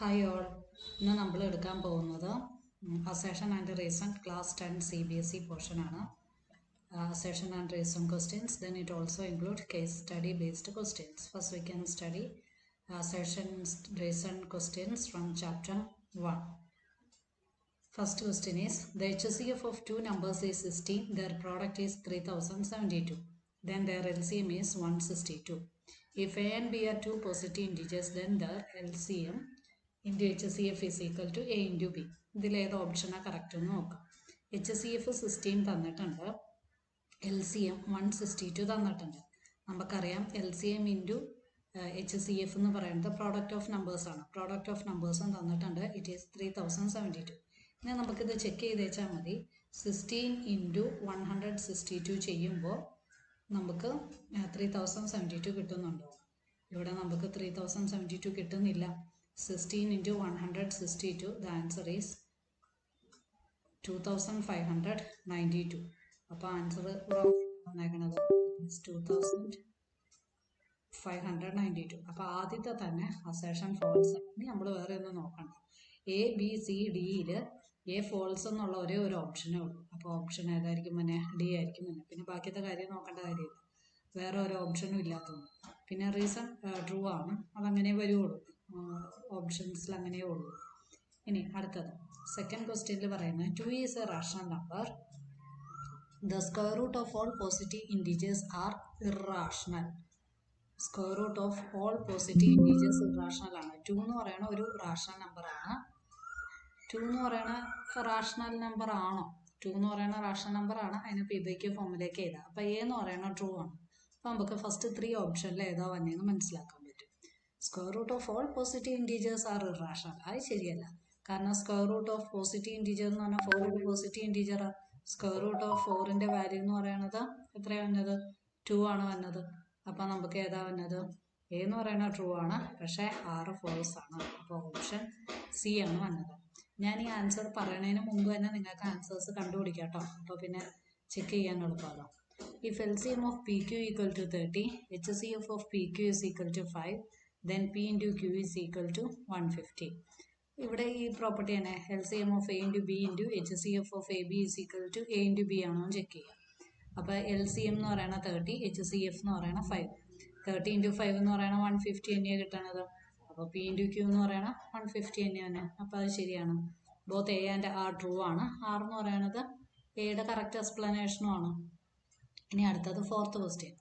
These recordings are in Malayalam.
ഹായ് ഓൾ, ഇന്ന് നമ്മൾ എടുക്കാൻ പോകുന്നത് assertion and reason class 10 CBSE പോർഷനാണ്. Assertion and reason questions, then it also include case study based questions. First we can study assertion reason questions from chapter 1. First question is, the HCF of two numbers is 16, their product is 3072. Then their LCM is 162. If A and B are two positive integers, then their LCM into HCF is equal to A into B. ഇതിൽ ഏത് ഓപ്ഷനാണ് കറക്റ്റ് എന്ന് നോക്കാം. HCF 16 തന്നിട്ടുണ്ട്, LCM 162 തന്നിട്ടുണ്ട്. നമുക്കറിയാം LCM ഇൻറ്റു HCF എന്ന് പറയുന്നത് പ്രോഡക്റ്റ് ഓഫ് നമ്പേഴ്സ് ആണ്. പ്രോഡക്റ്റ് ഓഫ് നമ്പേഴ്സും തന്നിട്ടുണ്ട്, ഇറ്റ് ഈസ് 3072. ഇനി നമുക്കിത് ചെക്ക് ചെയ്ത് വെച്ചാൽ മതി. 16 ഇൻറ്റു 162 ചെയ്യുമ്പോൾ നമുക്ക് 3072 കിട്ടുന്നുണ്ടോ? ഇവിടെ നമുക്ക് 3072 കിട്ടുന്നില്ല. 16 into 162, the answer is 2592. അപ്പോൾ ആൻസർ വന്നേക്കണത് 2592. അപ്പോൾ ആദ്യത്തെ തന്നെ അസേഷൻ ഫോൾസ് ആണ്. നമ്മൾ വേറെ ഒന്നും നോക്കണ്ട. ABCDയിൽ A ഫോൾസ് എന്നുള്ള ഒരേ ഒരു ഓപ്ഷനേ ഉള്ളൂ. അപ്പോൾ ഓപ്ഷൻ ഏതായിരിക്കും തന്നെ? ഡി ആയിരിക്കും തന്നെ. പിന്നെ ബാക്കിയത്തെ കാര്യം നോക്കേണ്ട കാര്യമില്ല, വേറെ ഒരു ഓപ്ഷനും ഇല്ലാത്തതുകൊണ്ട്. പിന്നെ റീസൺ ട്രൂ ആണ്, അതങ്ങനെ വരുള്ളൂ, ഓപ്ഷൻസിൽ അങ്ങനെ ഉള്ളൂ. ഇനി അടുത്തത് സെക്കൻഡ് ക്വസ്റ്റ്യനിൽ പറയുന്നത് 2 is a rational number, the square root of all positive integers are irrational. Square root of all positive integers irrational ആണ്. 2 എന്ന് പറയുന്ന ഒരു റാഷണൽ നമ്പറാണ്. 2 എന്ന് പറയുന്ന റാഷണൽ നമ്പർ ആണോ? 2 എന്ന് പറയുന്ന റാഷണൽ നമ്പർ ആണ്. അതിന് പിബയ്ക്ക് ഫോമിലേക്ക് എഴുതാം. അപ്പോൾ എ എന്ന് പറയുന്ന ട്രൂ ആണ്. അപ്പോൾ നമുക്ക് ഫസ്റ്റ് 3 ഓപ്ഷനിൽ ഏതാ വന്നതെന്ന് മനസ്സിലാക്കാൻ പറ്റും. Square root of all positive integers are irrational, അത് ശരിയല്ല. കാരണം square root of positive integer എന്ന് പറഞ്ഞാൽ 4 ഒരു പോസിറ്റീവ് ഇൻറ്റീജറാണ്. സ്ക്വയർ റൂട്ട് ഓഫ് 4ന്റെ വാല്യൂ എന്ന് പറയുന്നത് എത്രയാണ് വന്നത്? 2 ആണ് വന്നത്. അപ്പോൾ നമുക്ക് ഏതാ വന്നത്? എ എന്ന് പറയുന്നത് ട്രൂ ആണ്, പക്ഷേ 6 ഫോൾസ് ആണ്. അപ്പോൾ ഓപ്ഷൻ സി ആണ് വന്നത്. ഞാൻ ഈ ആൻസർ പറയുന്നതിന് മുമ്പ് തന്നെ നിങ്ങൾക്ക് ആൻസേഴ്സ് കണ്ടുപിടിക്കാം കേട്ടോ. അപ്പോൾ പിന്നെ ചെക്ക് ചെയ്യാൻ എളുപ്പമല്ലോ. If LCM of PQ equal to 30, HCF of PQ is equal to 5, then P into Q is equal to 150. ഇവിടെ ഈ പ്രോപ്പർട്ടി തന്നെ LCM of A into B into HCF of AB is equal to A into B ആണോ എന്ന് ചെക്ക് ചെയ്യാം. അപ്പോൾ LCM എന്ന് പറയുന്നത് 30, HCF എന്ന് പറയുന്നത് 5. 30 into 5 എന്ന് പറയുന്നത് 150 തന്നെയാണ് കിട്ടണത്. അപ്പോൾ P into Q എന്ന് പറയുന്നത് 150 തന്നെയാണ്. അപ്പോൾ അത് ശരിയാണ്. Both A and R true ആണ്. R എന്ന് പറയുന്നത് എയുടെ കറക്റ്റ് എക്സ്പ്ലനേഷനും ആണ്. ഇനി അടുത്തത് fourth question.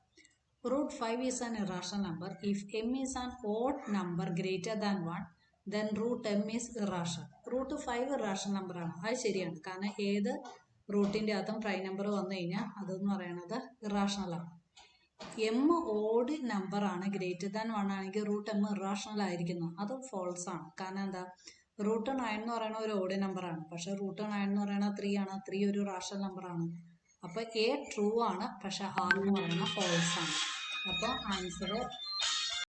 Root 5 is an irrational number if M is an odd number greater than 1, then root M is irrational. Root 5 irrational നമ്പറാണ്, അത് ശരിയാണ്. കാരണം ഏത് റൂട്ടിൻ്റെ അകത്തും പ്രൈം നമ്പർ വന്നു കഴിഞ്ഞാൽ അതെന്ന് പറയുന്നത് ഇറാഷണൽ ആണ്. M ഓഡ് നമ്പർ ആണ്, ഗ്രേറ്റർ ദാൻ 1 ആണെങ്കിൽ റൂട്ട് M ഇറാഷണൽ ആയിരിക്കുന്നു, അത് ഫോൾസ് ആണ്. കാരണം എന്താ? റൂട്ട് 9 എന്ന് പറയുന്ന ഒരു ഓഡ് നമ്പറാണ്, പക്ഷേ റൂട്ട് 9 എന്ന് പറയുന്നത് 3 ആണ്. 3 ഒരു റാഷണൽ നമ്പറാണ്. അപ്പോൾ എ ട്രൂ ആണ്, പക്ഷെ ആർ എന്ന് പറയുന്നത് ഫോൾസ് ആണ്. അപ്പോൾ ആൻസർ